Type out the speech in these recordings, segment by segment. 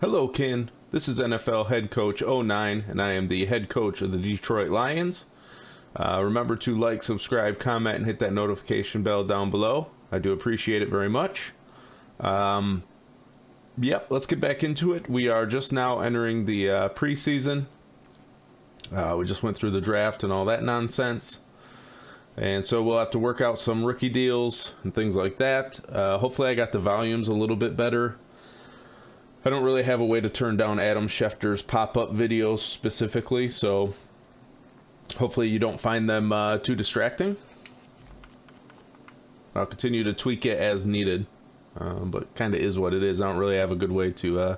Hello, Ken. This is NFL head coach 09, and I am the head coach of the Detroit Lions. Remember to like, subscribe, comment, and hit that notification bell down below. I do appreciate it very much. Yep, let's get back into it. We are just now entering the preseason. We just went through the draft and all that nonsense. And so we'll have to work out some rookie deals and things like that. Hopefully I got the volumes a little bit better. I don't really have a way to turn down Adam Schefter's pop-up videos specifically, so hopefully you don't find them too distracting. I'll continue to tweak it as needed, but kind of is what it is. I don't really have a good way to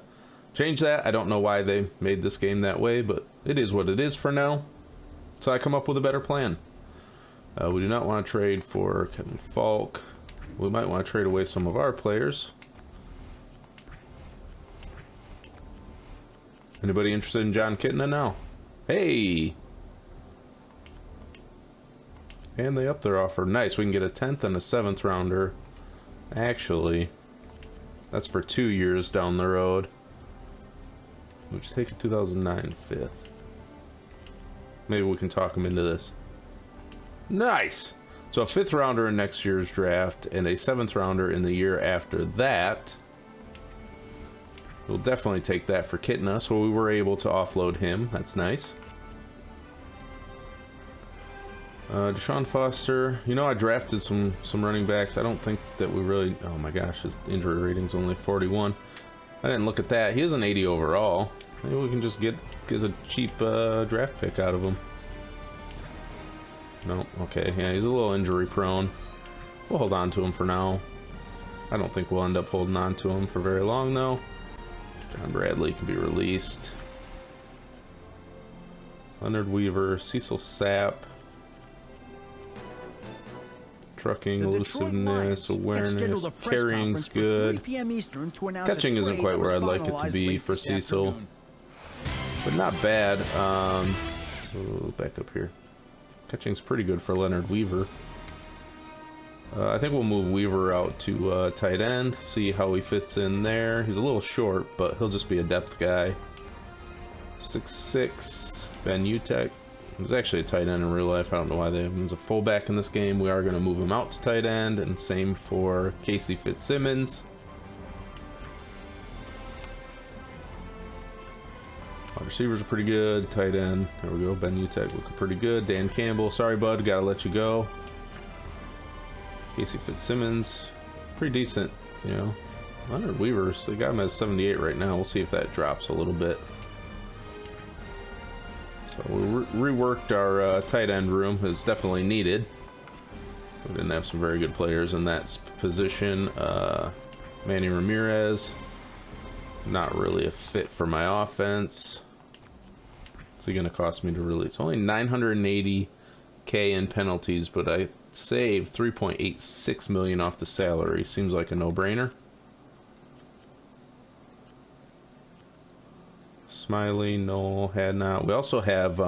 change that. I don't know why they made this game that way, but it is what it is for now. So I come up with a better plan. We do not want to trade for Kevin Falk. We might want to trade away some of our players. Anybody interested in John Kitna now? Hey! And they upped their offer. Nice, we can get a 10th and a 7th rounder. Actually, that's for 2 years down the road. We'll just take a 2009 5th. Maybe we can talk him into this. Nice! So a 5th rounder in next year's draft and a 7th rounder in the year after that. We'll definitely take that for Kitna, so we were able to offload him. That's nice. Deshaun Foster. You know, I drafted some running backs. I don't think that we really... Oh my gosh, his injury rating's only 41. I didn't look at that. He is an 80 overall. Maybe we can just get a cheap draft pick out of him. No, okay. Yeah, he's a little injury prone. We'll hold on to him for now. I don't think we'll end up holding on to him for very long, though. John Bradley can be released. Leonard Weaver, Cecil Sapp. Trucking, elusiveness, awareness, carrying's good. Catching isn't quite where I'd like it to be for Cecil, but not bad. Back up here. Catching's pretty good for Leonard Weaver. I think we'll move Weaver out to tight end, see how he fits in there. He's a little short, but he'll just be a depth guy. 6'6", Ben Utek. He's actually a tight end in real life. I don't know why they have him as a fullback in this game. We are going to move him out to tight end, and same for Casey Fitzsimmons. Wide receivers are pretty good. Tight end, there we go. Ben Utek looking pretty good. Dan Campbell, sorry bud, gotta let you go. Casey Fitzsimmons, pretty decent, you know. Leonard Weaver's, they got him at 78 right now. We'll see if that drops a little bit. So we reworked our tight end room. It's definitely needed. We didn't have some very good players in that position. Manny Ramirez, not really a fit for my offense. What's he gonna cost me to release? Only 980K in penalties, but I saved 3.86 million off the salary. Seems like a no-brainer. Smiley, Noel, Hadnot. We also have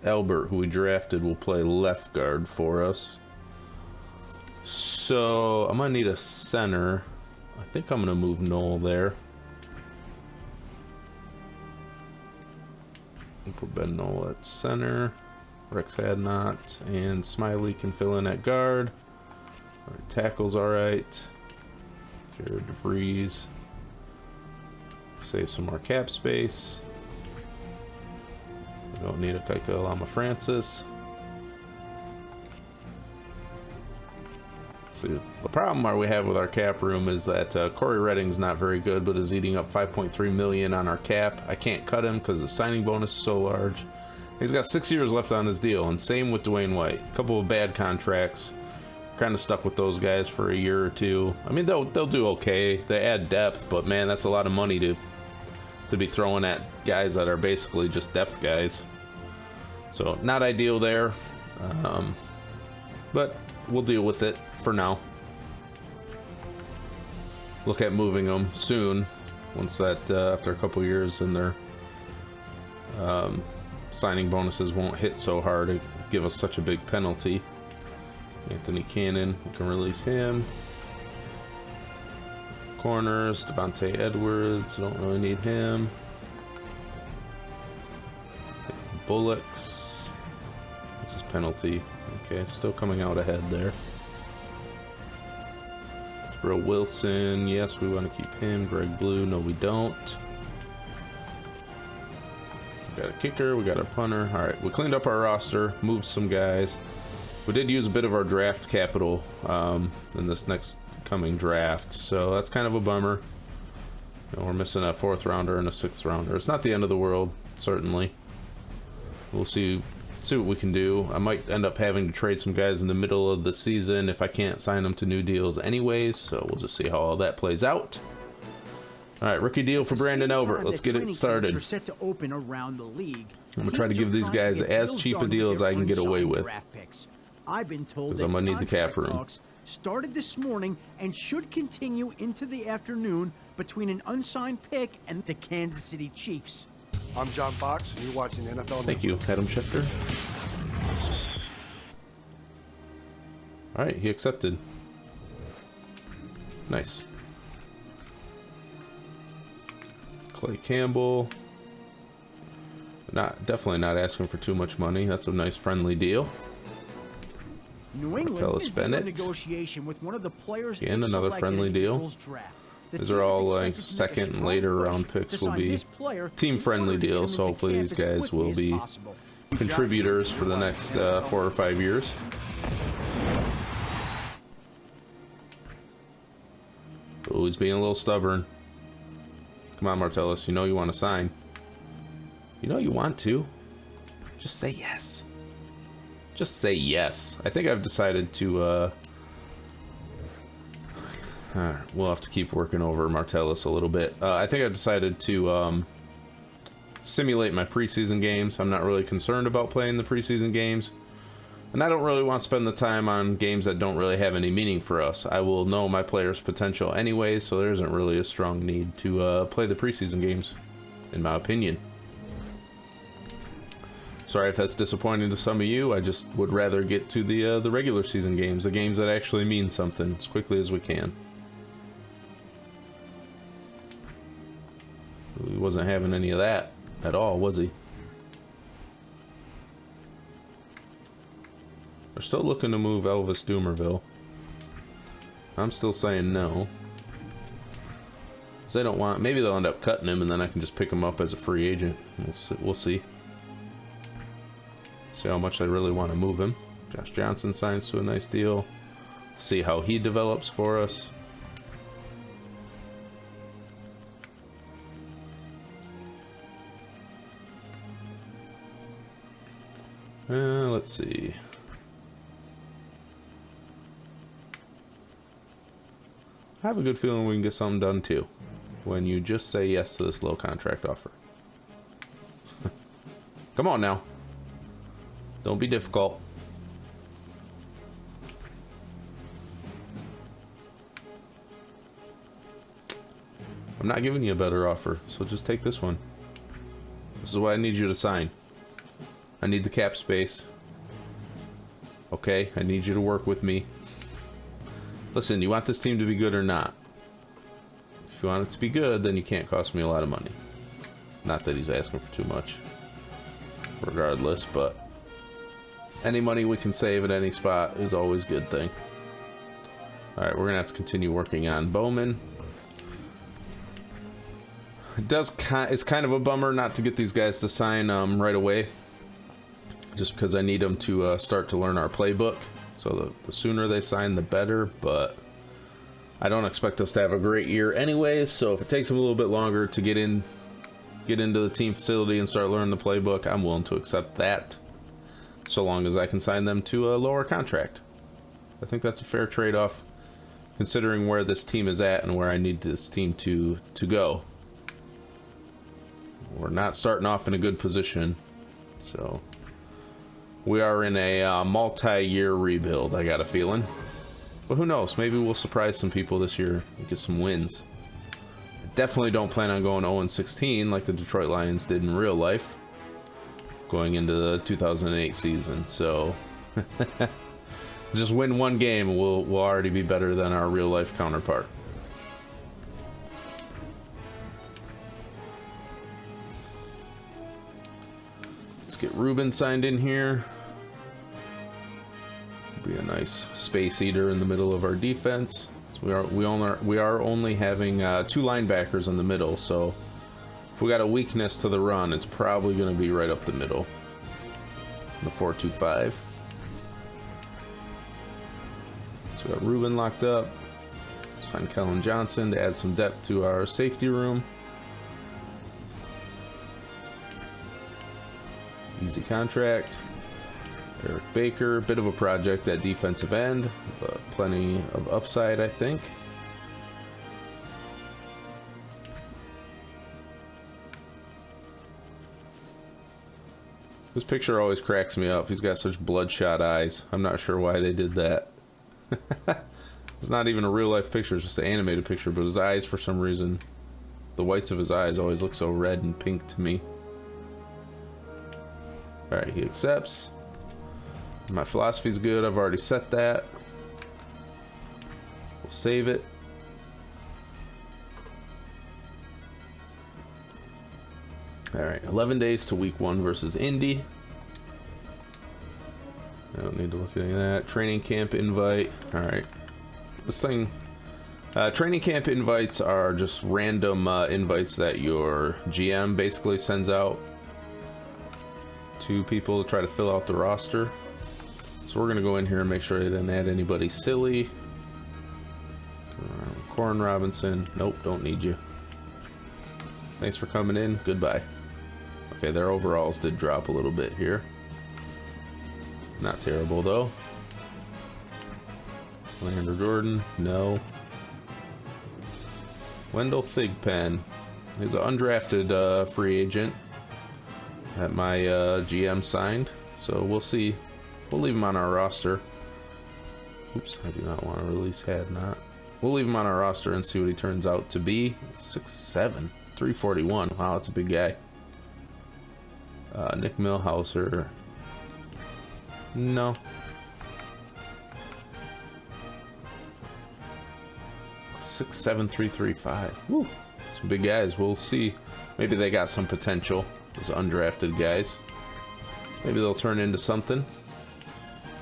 Albert, who we drafted, will play left guard for us. So I'm gonna need a center. I think I'm gonna move Noel there. We'll put Ben Noel at center. Rex Hadnot and Smiley can fill in at guard. All right, tackle's all right. Jared DeVries. Save some more cap space. We don't need a Kaika Lama Francis. See, the problem we have with our cap room is that Corey Redding's not very good, but is eating up 5.3 million on our cap. I can't cut him because the signing bonus is so large. He's got 6 years left on his deal, and same with Dwayne White. A couple of bad contracts. Kind of stuck with those guys for a year or two. I mean, they'll do okay. They add depth, but man, that's a lot of money to be throwing at guys that are basically just depth guys. So not ideal there, but we'll deal with it for now. Look at moving them soon, once that after a couple years and their signing bonuses won't hit so hard to give us such a big penalty. Anthony Cannon, we can release him. Corners, Devontae Edwards, don't really need him. Bullocks. What's his penalty? Okay, still coming out ahead there. Bro Wilson, yes, we want to keep him. Greg Blue, no, we don't. We got a kicker, we got a punter. All right, we cleaned up our roster, moved some guys. We did use a bit of our draft capital in this next coming draft, so that's kind of a bummer. You know, we're missing a 4th rounder and a 6th rounder. It's not the end of the world, certainly. We'll see what we can do. I might end up having to trade some guys in the middle of the season if I can't sign them to new deals anyways, so we'll just see how all that plays out. All right, rookie deal for Brandon Albert. Let's get it started. I'm gonna try to give these guys as cheap a deal as I can get away with, because I'm gonna need the cap room. Started this morning and should continue into the afternoon between an unsigned pick and the Kansas City Chiefs. I'm John Fox, and you're watching NFL. Thank you, Adam Schefter. All right, he accepted. Nice. Clay Campbell. Definitely not asking for too much money. That's a nice friendly deal. New England is in negotiation with one of the players. Again, another friendly deal. These are all like second and later round picks will be team-friendly deals, so hopefully these guys will be contributors for the next 4 or 5 years. Oh, he's being a little stubborn. Come on, Martellus, you know you want to sign. You know you want to. Just say yes. Just say yes. I think I've decided to we'll have to keep working over Martellus a little bit. I think I've decided to simulate my preseason games. I'm not really concerned about playing the preseason games, and I don't really want to spend the time on games that don't really have any meaning for us. I will know my players' potential anyway, so there isn't really a strong need to play the preseason games, in my opinion. Sorry if that's disappointing to some of you. I just would rather get to the regular season games, the games that actually mean something, as quickly as we can. He wasn't having any of that at all, was he? They're still looking to move Elvis Dumerville. I'm still saying no. 'Cause they don't want... Maybe they'll end up cutting him and then I can just pick him up as a free agent. We'll see. See how much I really want to move him. Josh Johnson signs to a nice deal. See how he develops for us. Let's see. I have a good feeling we can get something done too, when you just say yes to this low contract offer. Come on now. Don't be difficult. I'm not giving you a better offer, so just take this one. This is what I need you to sign. I need the cap space. Okay, I need you to work with me. Listen, you want this team to be good or not? If you want it to be good, then you can't cost me a lot of money. Not that he's asking for too much. Regardless, but any money we can save at any spot is always a good thing. Alright, we're gonna have to continue working on Bowman. It's kind of a bummer not to get these guys to sign right away, just because I need them to start to learn our playbook. So the sooner they sign, the better. But I don't expect us to have a great year anyways. So if it takes them a little bit longer to get into the team facility and start learning the playbook, I'm willing to accept that, so long as I can sign them to a lower contract. I think that's a fair trade-off, considering where this team is at and where I need this team to go. We're not starting off in a good position, so we are in a multi-year rebuild, I got a feeling. But who knows, maybe we'll surprise some people this year and get some wins. I definitely don't plan on going 0-16 like the Detroit Lions did in real life going into the 2008 season, so just win one game, we'll already be better than our real life counterpart. get Ruben signed in here. Be a nice space eater in the middle of our defense. So we are only having 2 linebackers in the middle, so if we got a weakness to the run, it's probably going to be right up the middle. The 4-2-5. So we got Ruben locked up. Sign Kellen Johnson to add some depth to our safety room. Easy contract. Eric Baker, bit of a project at defensive end, but plenty of upside, I think. This picture always cracks me up. He's got such bloodshot eyes. I'm not sure why they did that. It's not even a real life picture, it's just an animated picture, but his eyes, for some reason, the whites of his eyes always look so red and pink to me. Alright, he accepts. My philosophy's good, I've already set that. We'll save it. Alright, 11 days to week 1 versus Indy. I don't need to look at any of that. Training camp invite. Alright. This thing... training camp invites are just random invites that your GM basically sends out to people to try to fill out the roster. So we're going to go in here and make sure they didn't add anybody silly. Corin Robinson. Nope, don't need you. Thanks for coming in. Goodbye. Okay, their overalls did drop a little bit here. Not terrible, though. Leander Jordan. No. Wendell Thigpen. He's an undrafted free agent that my GM signed. So we'll see. We'll leave him on our roster. Oops, I do not want to release had not. We'll leave him on our roster and see what he turns out to be. 6'7", 341. Wow, that's a big guy. Nick Millhauser. No. 6'7", 335. Woo, some big guys. We'll see. Maybe they got some potential. Those undrafted guys. Maybe they'll turn into something.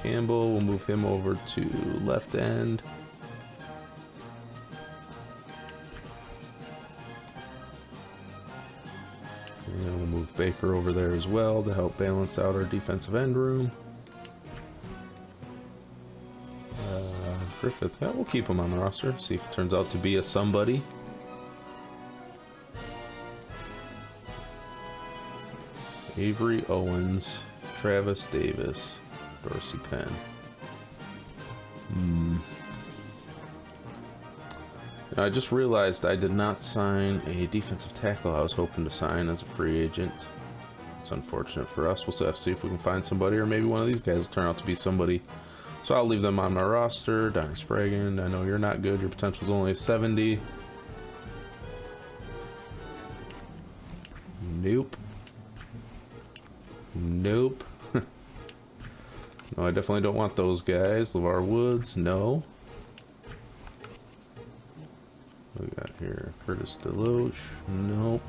Campbell, we'll move him over to left end. And we'll move Baker over there as well to help balance out our defensive end room. Griffith, yeah, we'll keep him on the roster. See if it turns out to be a somebody. Avery Owens, Travis Davis, Dorsey Penn. Now, I just realized I did not sign a defensive tackle I was hoping to sign as a free agent. It's unfortunate for us. We'll have to see if we can find somebody, or maybe one of these guys will turn out to be somebody. So I'll leave them on my roster. Donnie Spragan, I know you're not good. Your potential's only 70. Nope. Nope. No, I definitely don't want those guys. LeVar Woods, no. What we got here? Curtis Deloach, nope.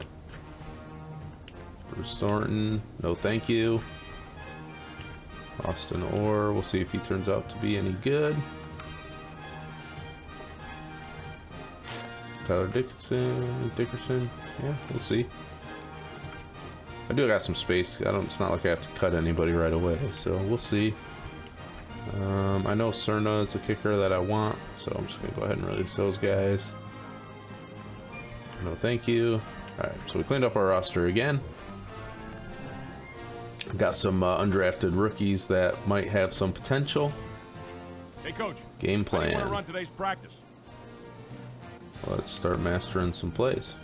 Bruce Thornton, no thank you. Austin Orr, we'll see if he turns out to be any good. Tyler Dickerson, yeah, we'll see. I do got some space. It's not like I have to cut anybody right away, so we'll see. I know Cerna is the kicker that I want, so I'm just gonna go ahead and release those guys. No thank you. Alright, so we cleaned up our roster again. Got some undrafted rookies that might have some potential. Hey coach, game plan. How do you want to run today's practice? Let's start mastering some plays.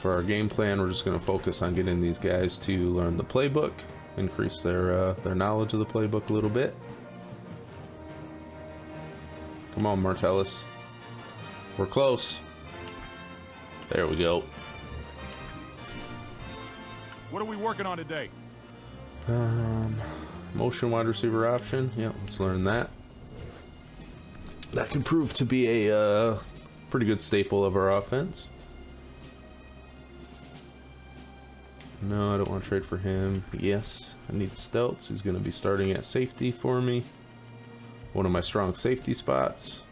For our game plan, we're just going to focus on getting these guys to learn the playbook, increase their knowledge of the playbook a little bit. Come on, Martellus. We're close. There we go. What are we working on today? Motion wide receiver option. Yeah, let's learn that. That could prove to be a Pretty good staple of our offense. No, I don't want to trade for him. Yes, I need Stelts. He's going to be starting at safety for me. One of my strong safety spots.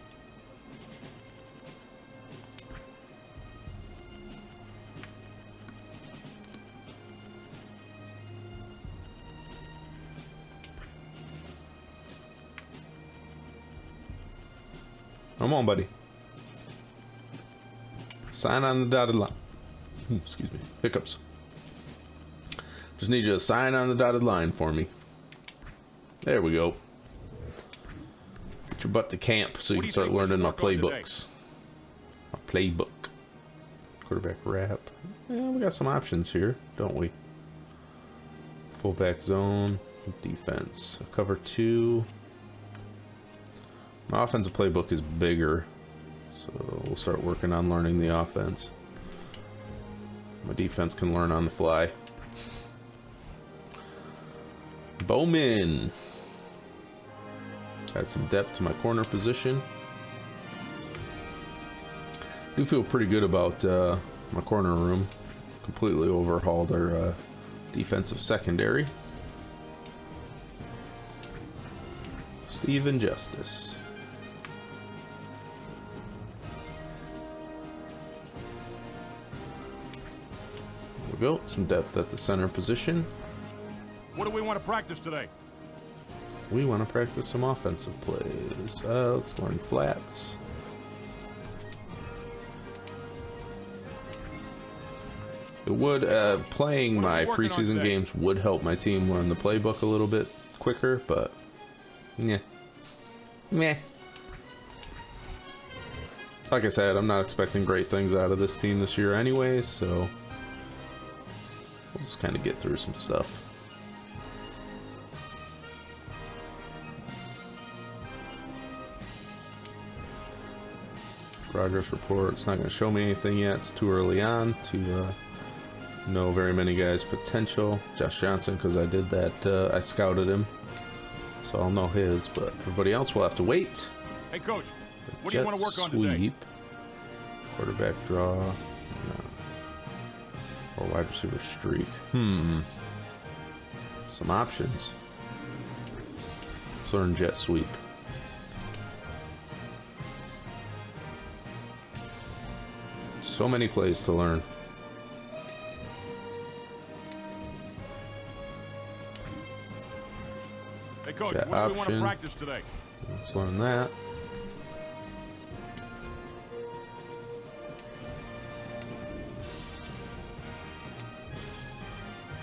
Come on, buddy. Sign on the dotted line. Excuse me. Hiccups. Just need you to sign on the dotted line for me. There we go. Get your butt to camp so you can start learning my playbooks. My playbook. Quarterback wrap. Yeah, we got some options here, don't we? Fullback zone. Defense. Cover 2. My offensive playbook is bigger, so we'll start working on learning the offense. My defense can learn on the fly. Bowman. Add some depth to my corner position. Do feel pretty good about my corner room. Completely overhauled our defensive secondary. Steven Justice. There we go. Some depth at the center position. What do we want to practice today? We want to practice some offensive plays. Let's learn flats. It would, playing my preseason games would help my team learn the playbook a little bit quicker, but yeah. Meh. Like I said, I'm not expecting great things out of this team this year anyways, so we'll just kind of get through some stuff. Progress report. It's not going to show me anything yet. It's too early on to know very many guys' potential. Josh Johnson, because I did that, I scouted him, so I'll know his, but everybody else will have to wait. Hey, Coach, what do you want to work on today? Quarterback draw. No. Or wide receiver streak. Some options. Let's learn jet sweep. So many plays to learn. Hey, Coach, Jet what do we want to option. practice today? Let's learn that.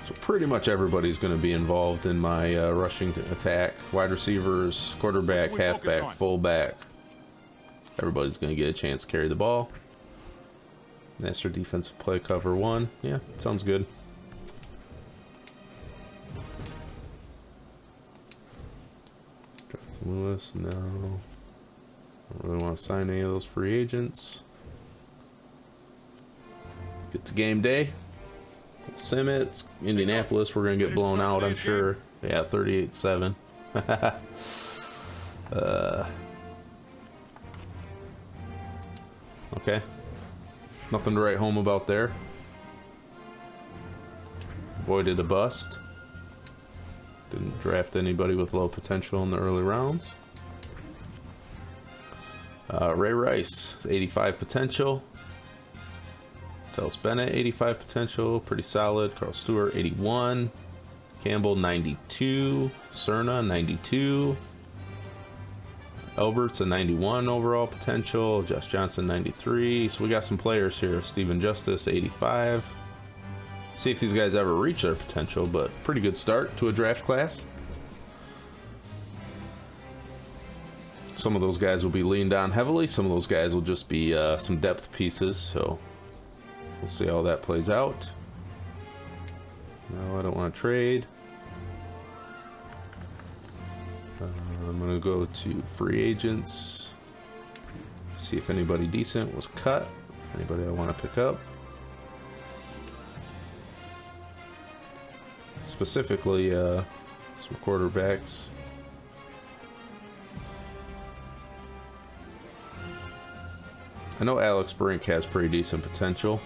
So pretty much everybody's going to be involved in my rushing attack. Wide receivers, quarterback, halfback, fullback. Everybody's going to get a chance to carry the ball. Master defensive play cover 1. Yeah, sounds good. Jonathan Lewis, no. Don't really want to sign any of those free agents. Get to game day. Simmons, Indianapolis, we're going to get blown out, I'm sure. Yeah, 38-7. Okay. Nothing to write home about there. Avoided a bust. Didn't draft anybody with low potential in the early rounds. Ray Rice, 85 potential. Tels Bennett, 85 potential. Pretty solid. Carl Stewart, 81. Campbell, 92. Cerna, 92. Albert's a 91 overall potential. Josh Johnson, 93. So we got some players here. Steven Justice, 85. See if these guys ever reach their potential, but pretty good start to a draft class. Some of those guys will be leaned on heavily. Some of those guys will just be some depth pieces. So we'll see how that plays out. No, I don't want to trade. I'm going to go to free agents. See if anybody decent was cut. Anybody I want to pick up. Specifically, some quarterbacks. I know Alex Brink has pretty decent potential.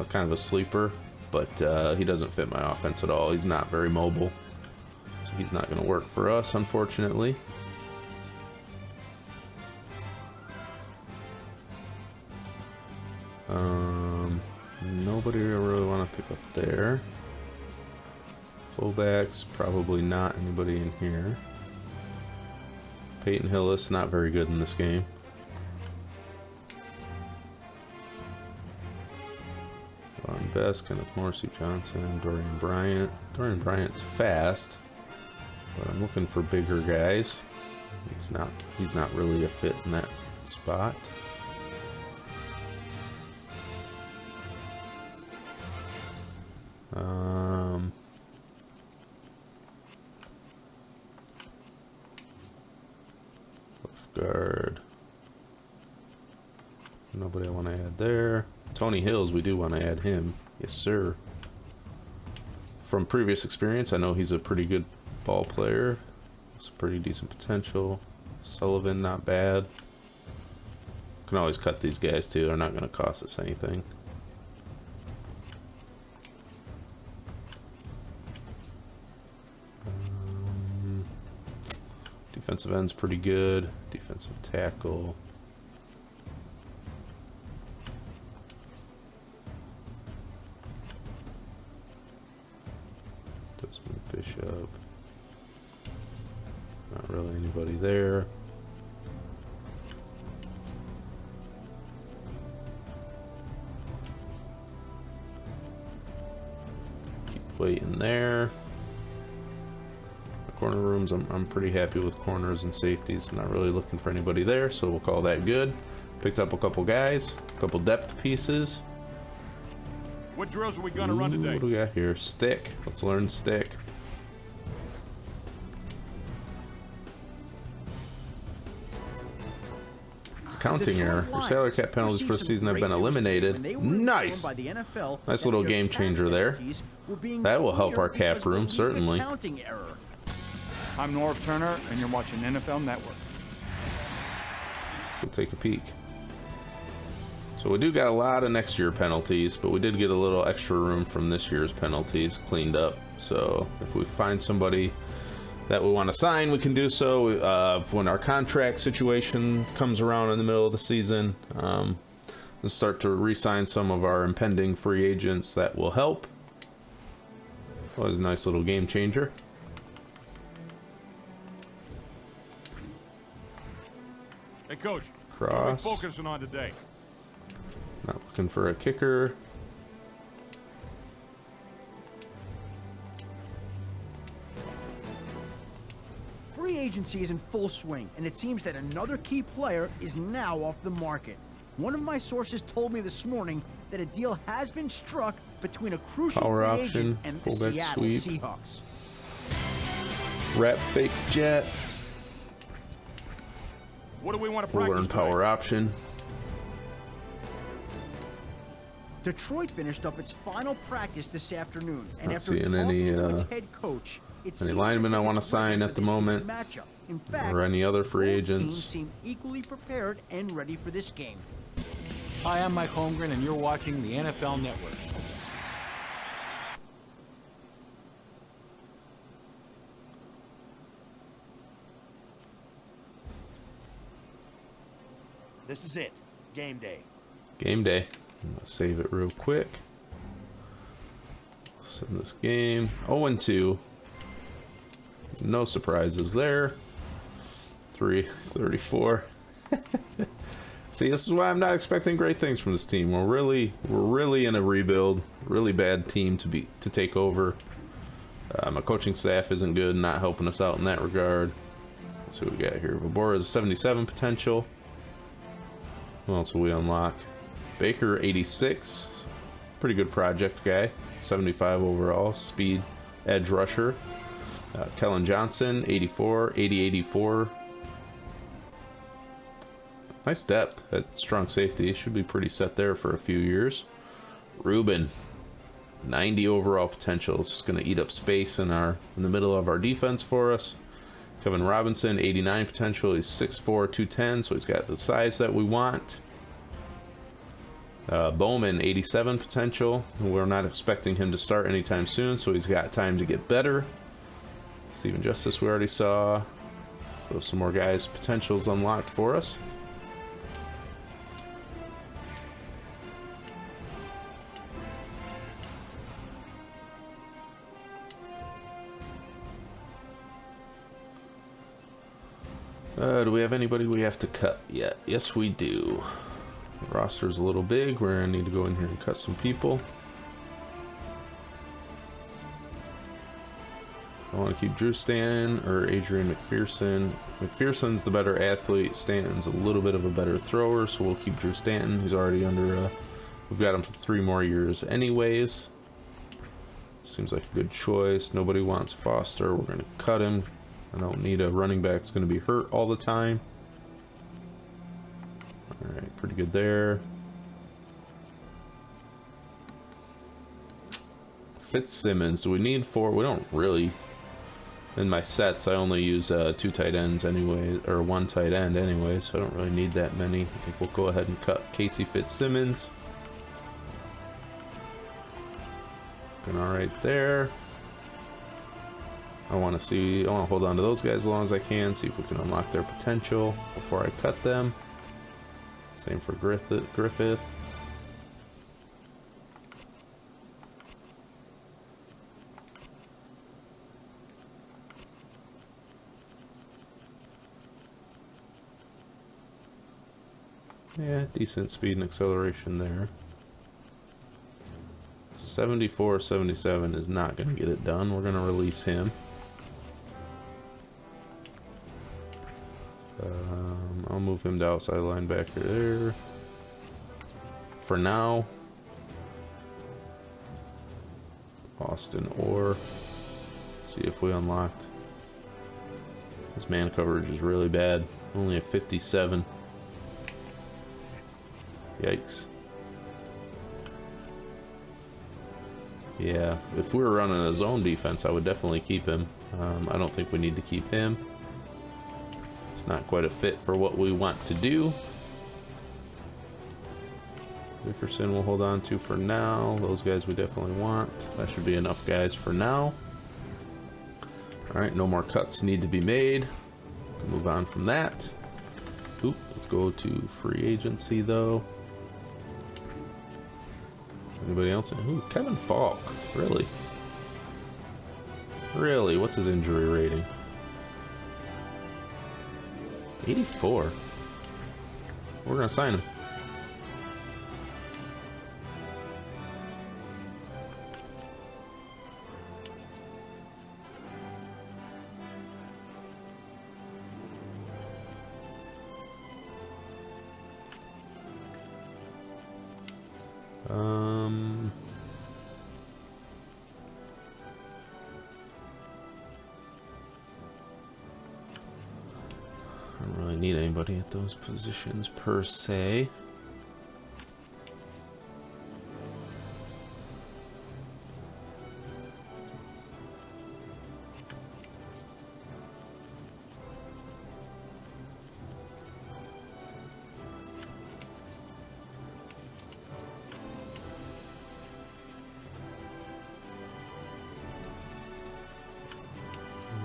Kind of a sleeper, but he doesn't fit my offense at all. He's not very mobile. So he's not going to work for us, unfortunately. Nobody I really want to pick up there. Fullbacks, probably not anybody in here. Peyton Hillis, not very good in this game. Von Best, Kenneth Morrissey Johnson, Dorian Bryant. Dorian Bryant's fast, but I'm looking for bigger guys. He's not really a fit in that spot. Left guard. Nobody I want to add there. Tony Hills, we do want to add him. Yes, sir. From previous experience, I know he's a pretty good ball player. Some pretty decent potential. Sullivan, not bad. Can always cut these guys too. They're not going to cost us anything. Defensive end's pretty good. Defensive tackle. Desmond Bishop. Not really anybody there. Keep waiting there. Corner rooms, I'm pretty happy with corners and safeties. I'm not really looking for anybody there, so we'll call that good. Picked up a couple guys, a couple depth pieces. What drills are we gonna run today? What do we got here? Stick. Let's learn stick. Counting error. Your salary cap penalties for the season have been eliminated. Nice! Nice little game changer there. That will help our cap room, certainly. I'm Norv Turner, and you're watching NFL Network. Let's go take a peek. So we do got a lot of next year penalties, but we did get a little extra room from this year's penalties cleaned up. So if we find somebody that we want to sign, we can do so. When our contract situation comes around in the middle of the season, we'll start to re-sign some of our impending free agents. That will help. Always a nice little game changer. Hey, Coach. Cross. What are we focusing on today? Not looking for a kicker. Free agency is in full swing, and it seems that another key player is now off the market. One of my sources told me this morning that a deal has been struck between a crucial Power free option, agent and the fullback Seattle sweep. Seahawks. Wrap fake jet. What do we want to We'll practice learn power today? option. Detroit finished up its final practice this afternoon, and Not after seeing talking any, to its head coach, it seems linemen as I if wanna it's sign ready at for the this week's moment, matchup. In fact, or any other free both agents. teams seem equally prepared and ready for this game. Hi, I'm Mike Holmgren, and you're watching the NFL Network. This is it. Game day. Game day. I'm gonna save it real quick. Send this game. 0-2. No surprises there. 3-34. See, this is why I'm not expecting great things from this team. We're really in a rebuild. Really bad team to take over. My coaching staff isn't good, not helping us out in that regard. Let's see what we got here. Vabora is 77 potential. Who else will we unlock? Baker, 86. Pretty good project guy. 75 overall. Speed, edge rusher. Kellen Johnson, 84. 80-84. Nice depth at strong safety. Should be pretty set there for a few years. Ruben, 90 overall potential. It's just going to eat up space in the middle of our defense for us. Kevin Robinson, 89 potential. He's 6'4", 210, so he's got the size that we want. Bowman, 87 potential. We're not expecting him to start anytime soon, so he's got time to get better. Steven Justice we already saw. So some more guys' potentials unlocked for us. Do we have anybody we have to cut yet? Yes, we do. The roster's a little big. We're gonna need to go in here and cut some people. I want to keep Drew Stanton or Adrian McPherson. McPherson's the better athlete. Stanton's a little bit of a better thrower, so we'll keep Drew Stanton. He's already under. We've got him for 3 more years, anyways. Seems like a good choice. Nobody wants Foster. We're gonna cut him. I don't need a running back that's going to be hurt all the time. Alright, pretty good there. Fitzsimmons, do we need 4? We don't really. In my sets, I only use 2 tight ends anyway, or 1 tight end anyway, so I don't really need that many. I think we'll go ahead and cut Casey Fitzsimmons. Looking alright there. I want to hold on to those guys as long as I can, see if we can unlock their potential before I cut them. Same for Griffith. Yeah, decent speed and acceleration there. 74, 77 is not going to get it done. We're going to release him. I'll move him to outside linebacker there. For now. Austin Orr. See if we unlocked. This man coverage is really bad. Only a 57. Yikes. Yeah, if we were running a zone defense, I would definitely keep him. I don't think we need to keep him. It's not quite a fit for what we want to do. Dickerson we'll hold on to for now. Those guys we definitely want. That should be enough guys for now. Alright, no more cuts need to be made. Move on from that. Oop, let's go to free agency though. Anybody else? Ooh, Kevin Falk. Really? Really? What's his injury rating? 84. We're gonna sign him. I don't really need anybody at those positions per se.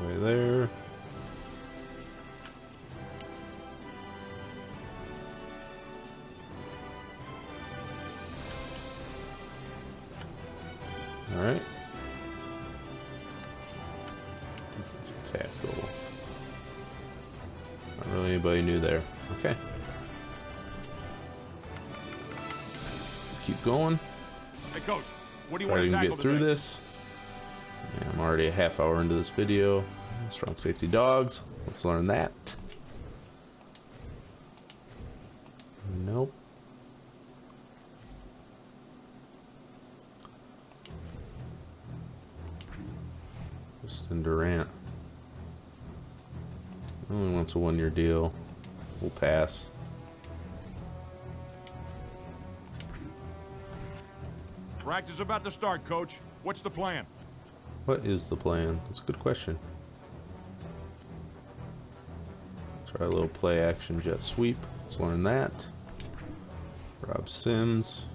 Way there. All right. Defensive tackle. Not really anybody new there. Okay. Keep going. Hey, Coach, what do you Try want to to tackle get through today? this. Yeah, I'm already a half hour into this video. Strong safety dogs. Let's learn that. Nope. Justin Durant. Only wants a 1-year deal. We'll pass. Practice about to start, Coach. What's the plan? What is the plan? That's a good question. Try a little play action jet sweep. Let's learn that. Rob Sims.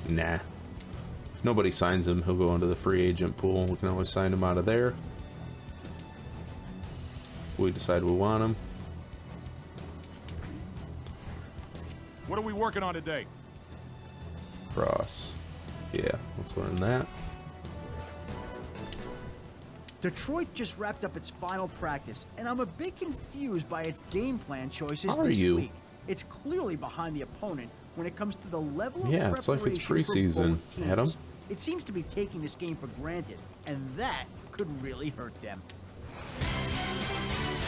Nah. If nobody signs him, he'll go into the free agent pool. We can always sign him out of there if we decide we want him. What are we working on today? Cross. Yeah, let's learn that. Detroit just wrapped up its final practice, and I'm a bit confused by its game plan choices How are this you? week. It's clearly behind the opponent when it comes to the level of Yeah, it's like it's preparation for preseason, both teams. Adam. It seems to be taking this game for granted, and that could really hurt them.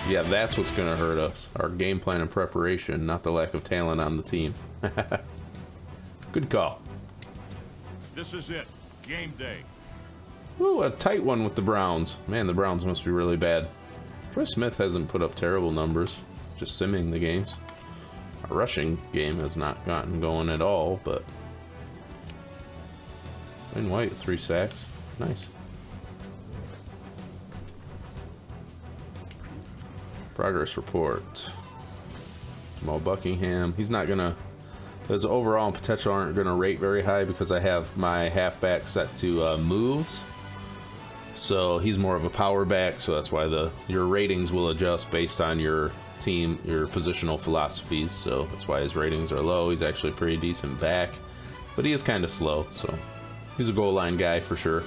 Yeah, that's what's going to hurt us. Our game plan and preparation, not the lack of talent on the team. Good call. This is it. Game day. Ooh, a tight one with the Browns. Man, the Browns must be really bad. Troy Smith hasn't put up terrible numbers, just simming the games. Our rushing game has not gotten going at all, but... Wayne White with 3 sacks. Nice. Progress report. Jamal Buckingham. He's not gonna... His overall and potential aren't gonna rate very high because I have my halfback set to moves. So he's more of a power back, so that's why your ratings will adjust based on your team, your positional philosophies. So that's why his ratings are low. He's actually a pretty decent back, but he is kind of slow, so he's a goal line guy for sure.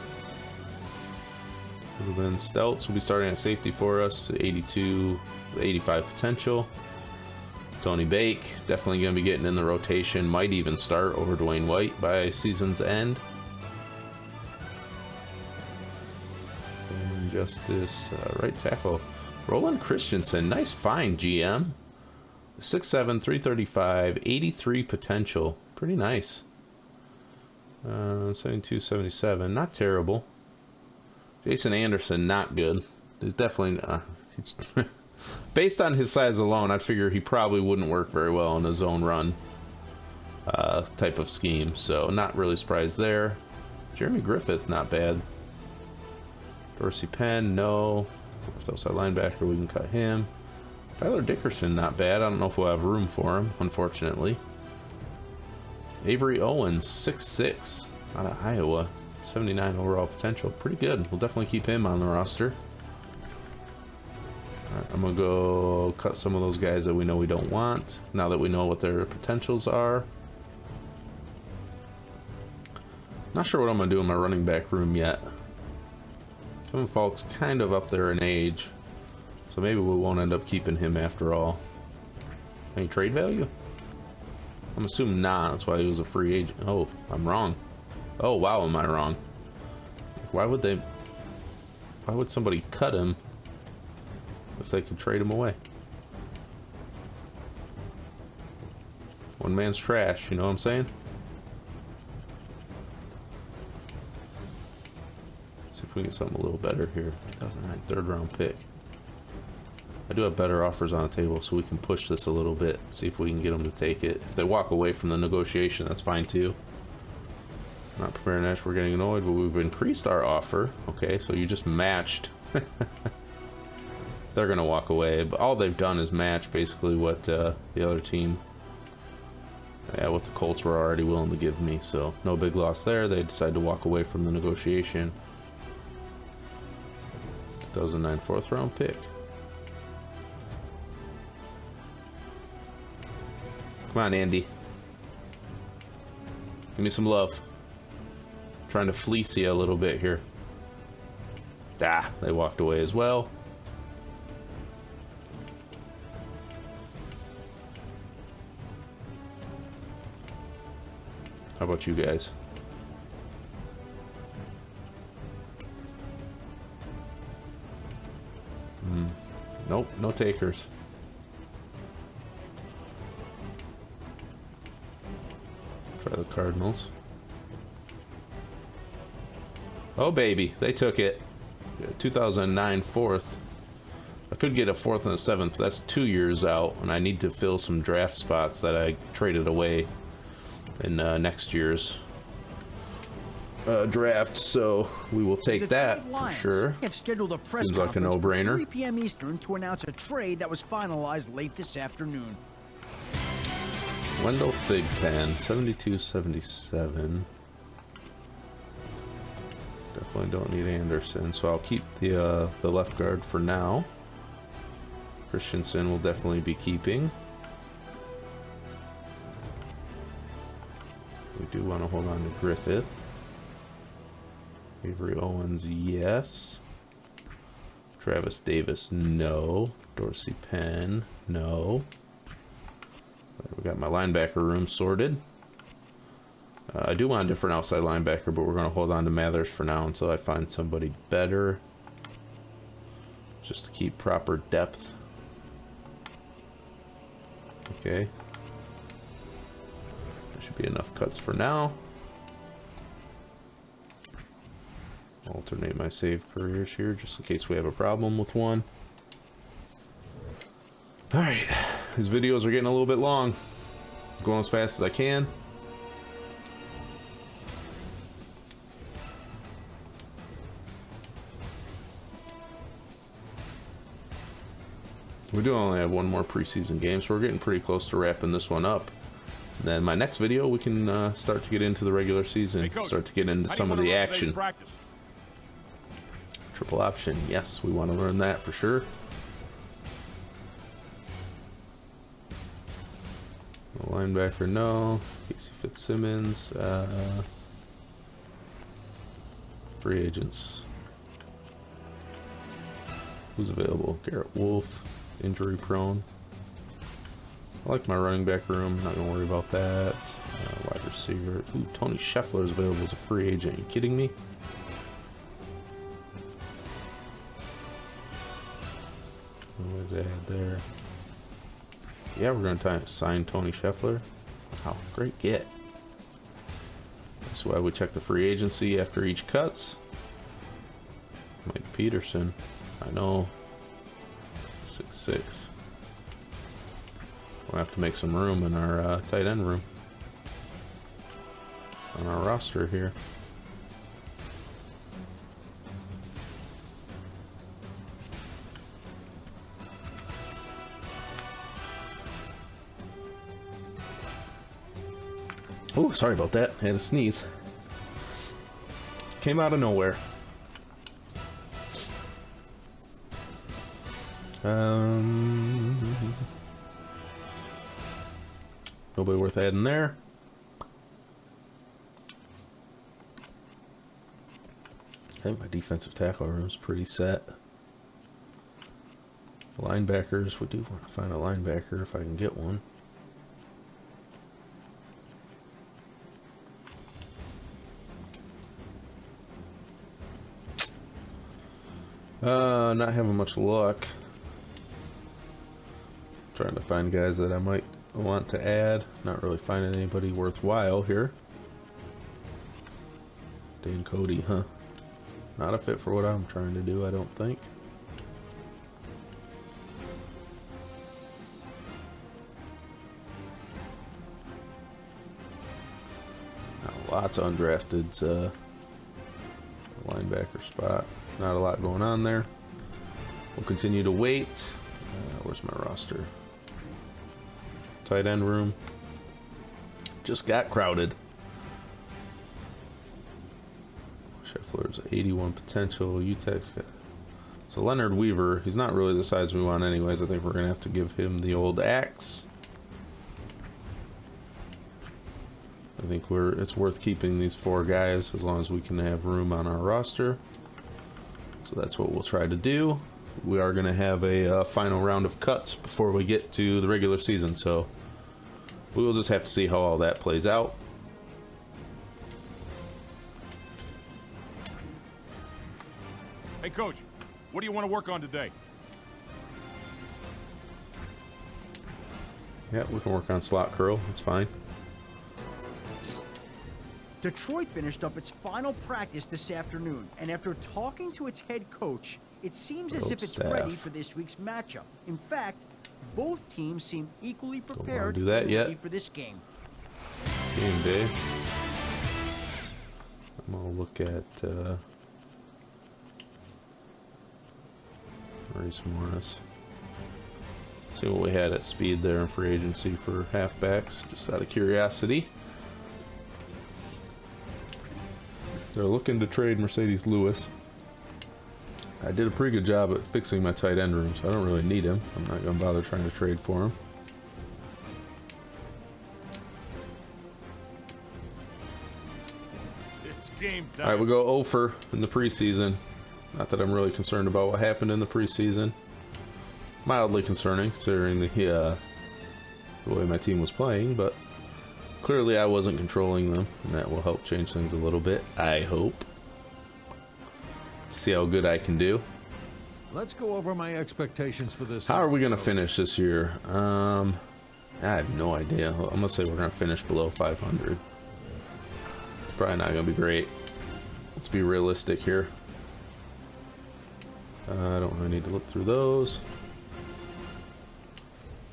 Ruben Steltz will be starting at safety for us, 82, 85 potential. Tony Bake, definitely going to be getting in the rotation, might even start over Dwayne White by season's end. And Justice, right tackle, Roland Christensen, nice find, GM. 6'7", 335, 83 potential, pretty nice. 72, 77, not terrible. Jason Anderson, not good. He's definitely based on his size alone, I'd figure he probably wouldn't work very well in a zone run type of scheme. So not really surprised there. Jeremy Griffith, not bad. Dorsey Penn, no. Left outside linebacker, we can cut him. Tyler Dickerson, not bad. I don't know if we'll have room for him, unfortunately. Avery Owens, 6'6", out of Iowa. 79 overall potential. Pretty good. We'll definitely keep him on the roster. Alright, I'm going to go cut some of those guys that we know we don't want, now that we know what their potentials are. Not sure what I'm going to do in my running back room yet. Kevin Falk's kind of up there in age, so maybe we won't end up keeping him after all. Any trade value? I'm assuming not. That's why he was a free agent. Oh, I'm wrong. Oh, wow, am I wrong? Why would somebody cut him if they could trade him away? One man's trash, you know what I'm saying? See if we can get something a little better here. 2009 third round pick. I do have better offers on the table, so we can push this a little bit, see if we can get them to take it. If they walk away from the negotiation, that's fine too. Not preparing Nash, we're getting annoyed, but we've increased our offer. Okay, so you just matched. They're gonna walk away, but all they've done is match basically what the other team, what the Colts were already willing to give me. So no big loss there. They decided to walk away from the negotiation. 2009 fourth round pick. Come on, Andy. Give me some love. Trying to fleece you a little bit here. Ah, they walked away as well. How about you guys? Nope, no takers. Try the Cardinals. Oh baby, they took it. 2009 fourth. I could get a fourth and a seventh, but that's 2 years out, and I need to fill some draft spots that I traded away in next year's draft, so we will take that for sure. Have scheduled a press Seems like a conference for no-brainer. 3 p.m. Eastern to announce a trade that was finalized late this afternoon. Wendell Thigpen, 72-77. Definitely don't need Anderson, so I'll keep the left guard for now. Christensen will definitely be keeping. We do want to hold on to Griffith. Avery Owens, yes. Travis Davis, no. Dorsey Penn, no. We got my linebacker room sorted. I do want a different outside linebacker, but we're going to hold on to Mathers for now until I find somebody better. Just to keep proper depth. Okay. There should be enough cuts for now. Alternate my save careers here just in case we have a problem with one. Alright, these videos are getting a little bit long. I'm going as fast as I can. We do only have one more preseason game, so we're getting pretty close to wrapping this one up. And then my next video, we can start to get into the regular season, Hey, Coach, start to get into some of the action. Triple option, yes, we want to learn that for sure. Linebacker, no. Casey Fitzsimmons. Free agents. Who's available? Garrett Wolf, injury prone. I like my running back room, not gonna worry about that. Wide receiver. Ooh, Tony Scheffler is available as a free agent. Are you kidding me? What did I add there? Yeah, we're gonna sign Tony Scheffler. Wow, great get. That's why we check the free agency after each cuts. Mike Peterson, I know. 6'6". We'll have to make some room in our tight end room on our roster here. Oh, sorry about that. I had a sneeze. Came out of nowhere. Nobody worth adding there. I think my defensive tackle room's pretty set. Linebackers, we do want to find a linebacker if I can get one. Not having much luck. Trying to find guys that I might want to add. Not really finding anybody worthwhile here. Dan Cody, huh? Not a fit for what I'm trying to do, I don't think. Lots of undrafted linebacker spot. Not a lot going on there. We'll continue to wait. Where's my roster? Tight end room. Just got crowded. Scheffler's 81 potential. UTEC's got... So Leonard Weaver, he's not really the size we want anyways. I think we're going to have to give him the old axe. I think it's worth keeping these 4 guys as long as we can have room on our roster. So that's what we'll try to do. We are going to have a final round of cuts before we get to the regular season, so we will just have to see how all that plays out. Hey, Coach, what do you want to work on today? Yeah, we can work on slot curl. It's fine. Detroit finished up its final practice this afternoon, and after talking to its head coach, it seems as if it's ready for this week's matchup. In fact, both teams seem equally prepared and ready for this game. Game day. I'm gonna look at Maurice Morris. See what we had at speed there in free agency for halfbacks, just out of curiosity. They're looking to trade Mercedes Lewis. I did a pretty good job at fixing my tight end room, so I don't really need him. I'm not going to bother trying to trade for him. It's game time. Alright, we go over in the preseason. Not that I'm really concerned about what happened in the preseason. Mildly concerning, considering the way my team was playing, but clearly I wasn't controlling them, and that will help change things a little bit, I hope. See how good I can do. Let's go over my expectations for this. How are we going to finish this year? I have no idea. I'm going to say we're going to finish below 500. It's probably not going to be great. Let's be realistic here. I don't really need to look through those.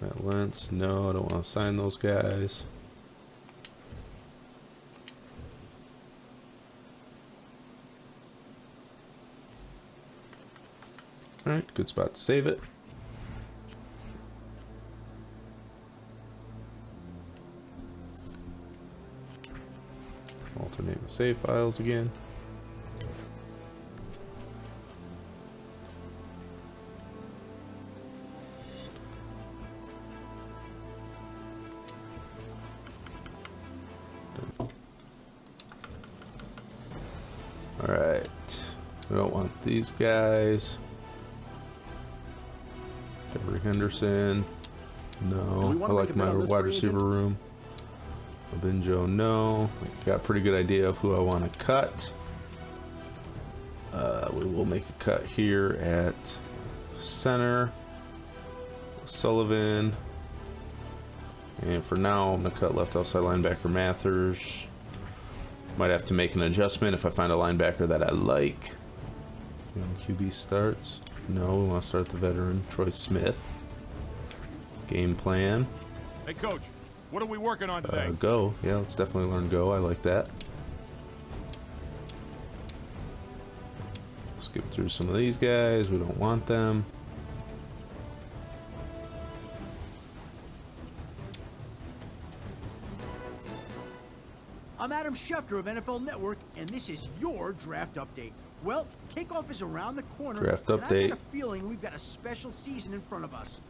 That Lentz, no, I don't want to sign those guys. Alright, good spot to save it. Alternate the save files again. Alright, we don't want these guys. Avery Henderson, no. I like my wide receiver room. Abinjo, no. I got a pretty good idea of who I want to cut. We will make a cut here at center. Sullivan. And for now, I'm going to cut left outside linebacker Mathers. Might have to make an adjustment if I find a linebacker that I like. QB starts. No, we want to start the veteran, Troy Smith. Game plan. Hey, Coach, what are we working on today? Go. Yeah, let's definitely learn go. I like that. Skip through some of these guys. We don't want them. I'm Adam Schefter of NFL Network, and this is your draft update. Well, kickoff is around the corner. Draft and update. I've got a feeling we've got a special season in front of us.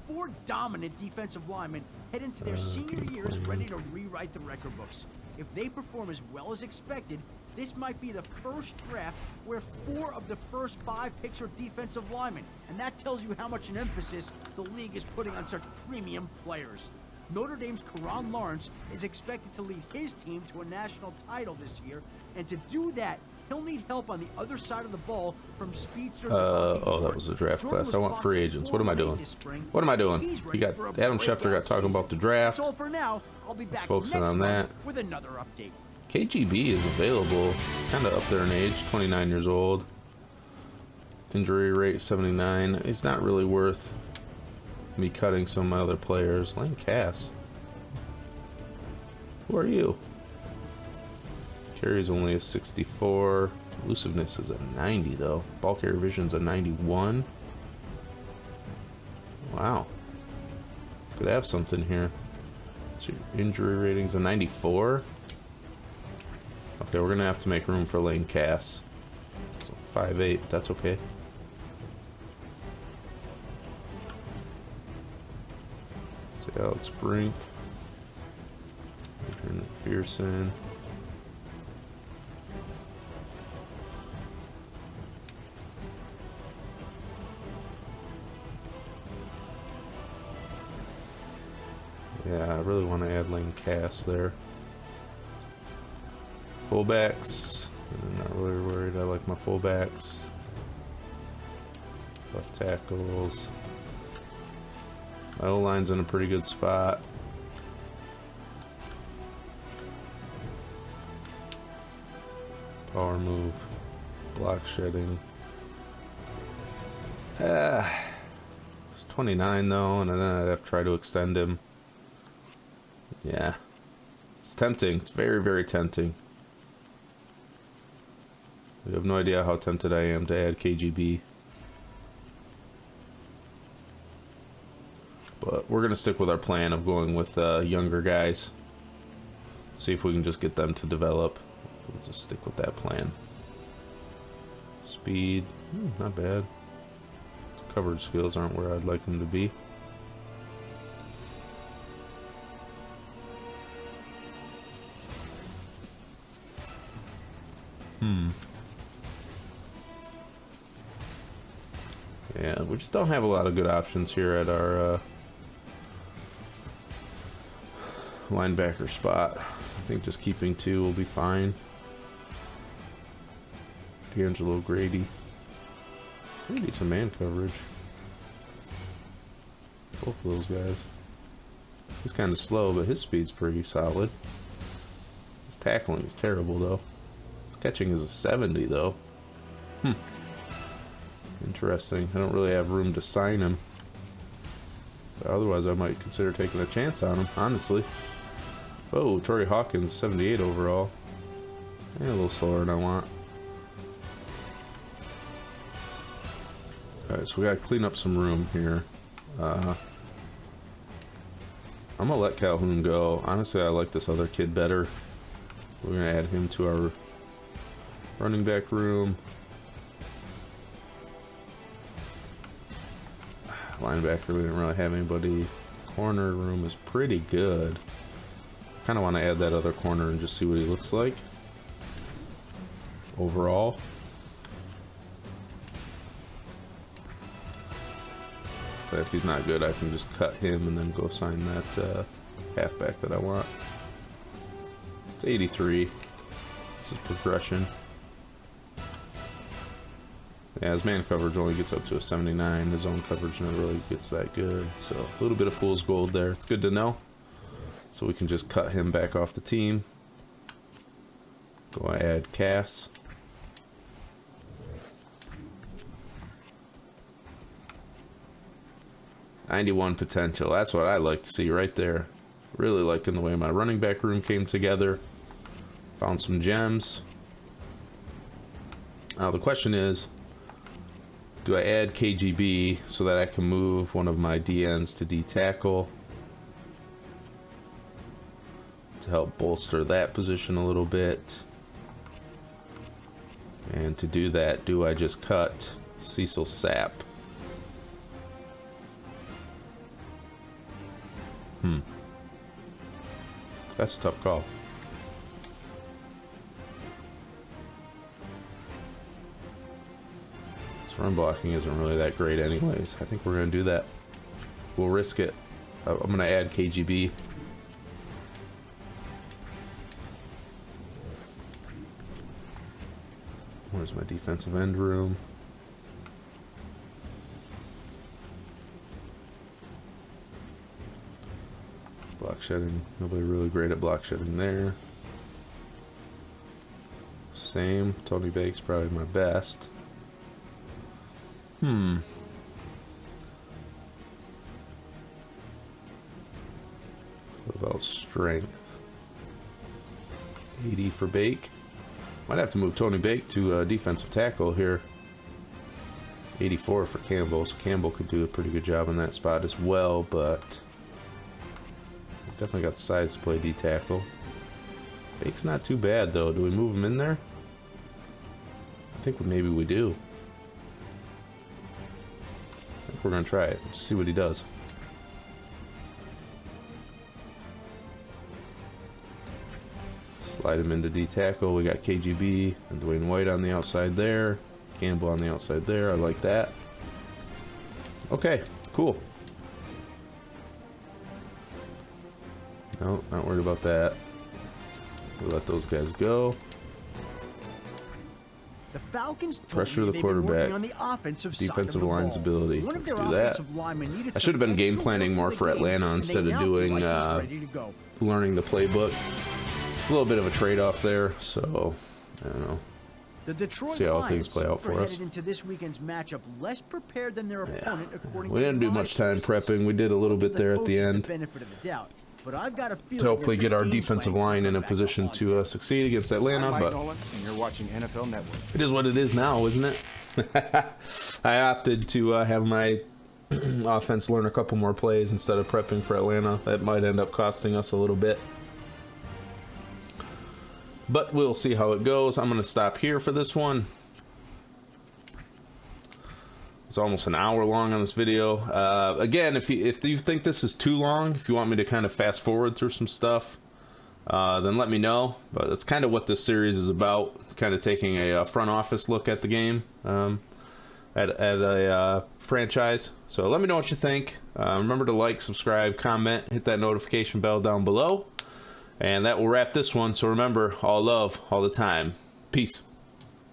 4 dominant defensive linemen head into their senior years ready to rewrite the record books. If they perform as well as expected, this might be the first draft where 4 of the first 5 picks are defensive linemen, and that tells you how much an emphasis the league is putting on such premium players. Notre Dame's Karan Lawrence is expected to lead his team to a national title this year, and to do that, he'll need help on the other side of the ball from speedster. Oh, that was a draft class. I want free agents. What am I doing? What am I doing? You got Adam Schefter got talking about the draft. That's all for now. I'll be back Focusing next on month that. with another update. KGB is available. Kind of up there in age. 29 years old. Injury rate 79. He's not really worth me cutting some of my other players. Lane Cass. Who are you? Carry's only a 64. Elusiveness is a 90 though. Ball carrier vision's a 91. Wow. Could have something here. So your injury rating's a 94. Okay, we're gonna have to make room for Lane Cass. So 5'8", that's okay. See Alex Brink. Adrian McPherson. Yeah, I really want to add Lane Cass there. Fullbacks. I'm not really worried. I like my fullbacks. Left tackles. My O-line's in a pretty good spot. Power move. Block shedding. It's 29 though, and then I'd have to try to extend him. Yeah. It's tempting. It's very, very tempting. You have no idea how tempted I am to add KGB. But we're going to stick with our plan of going with younger guys. See if we can just get them to develop. We'll just stick with that plan. Speed, not bad. Coverage skills aren't where I'd like them to be. Yeah, we just don't have a lot of good options here at our linebacker spot. I think just keeping 2 will be fine. D'Angelo Grady. Pretty decent man coverage. Both of those guys. He's kind of slow, but his speed's pretty solid. His tackling is terrible, though. His catching is a 70, though. Interesting. I don't really have room to sign him. But otherwise, I might consider taking a chance on him, honestly. Oh, Torrey Hawkins, 78 overall. A little slower than I want. Alright, so we gotta clean up some room here. I'm gonna let Calhoun go. Honestly, I like this other kid better. We're gonna add him to our running back room. Linebacker, we didn't really have anybody. Corner room is pretty good. Kind of want to add that other corner and just see what he looks like overall. But if he's not good, I can just cut him and then go sign that halfback that I want. It's 83. This is progression. Yeah, his man coverage only gets up to a 79. His own coverage never really gets that good. So a little bit of fool's gold there. It's good to know. So we can just cut him back off the team. Go add Cass. '91 potential. That's what I like to see right there. Really liking the way my running back room came together. Found some gems. Now the question is, do I add KGB so that I can move one of my DNs to D tackle to help bolster that position a little bit? And to do that, do I just cut Cecil Sapp? That's a tough call. Run blocking isn't really that great anyways. I think we're going to do that. We'll risk it. I'm going to add KGB. Where's my defensive end room? Block shedding. Nobody really great at block shedding there. Same. Tony Bake's probably my best. What about strength? 80 for Bake. Might have to move Tony Bake to defensive tackle here. 84 for Campbell, so Campbell could do a pretty good job in that spot as well, but he's definitely got the size to play D tackle. Bake's not too bad though. Do we move him in there? I think maybe we do. I think we're gonna try it. Just see what he does. Slide him into D tackle. We got KGB and Dwayne White on the outside there. Campbell on the outside there. I like that. Okay, cool. No, not worried about that. We'll let those guys go. The Falcons Pressure the quarterback. On the offensive defensive line's side of the ability. Let's do that. I should have been game planning more for Atlanta instead of doing learning the playbook. It's a little bit of a trade-off there, so I don't know. The Detroit see how Lions things play out for us. headed into this weekend's matchup less prepared than their opponent, according we didn't do much time prepping. We did a little bit there at the end benefit of the doubt, but I've got a feeling to hopefully get our defensive line in a position to succeed against Atlanta. I'm Mike But Nolan, and you're watching NFL Network. it is what it is now, isn't it? I opted to have my offense learn a couple more plays instead of prepping for Atlanta. That might end up costing us a little bit. But we'll see how it goes. I'm going to stop here for this one. It's almost an hour long on this video. Again, if you think this is too long, if you want me to kind of fast forward through some stuff, then let me know. But that's kind of what this series is about, kind of taking a front office look at the game, at a franchise. So let me know what you think. Remember to like, subscribe, comment, hit that notification bell down below. And that will wrap this one. So remember, all love, all the time. Peace.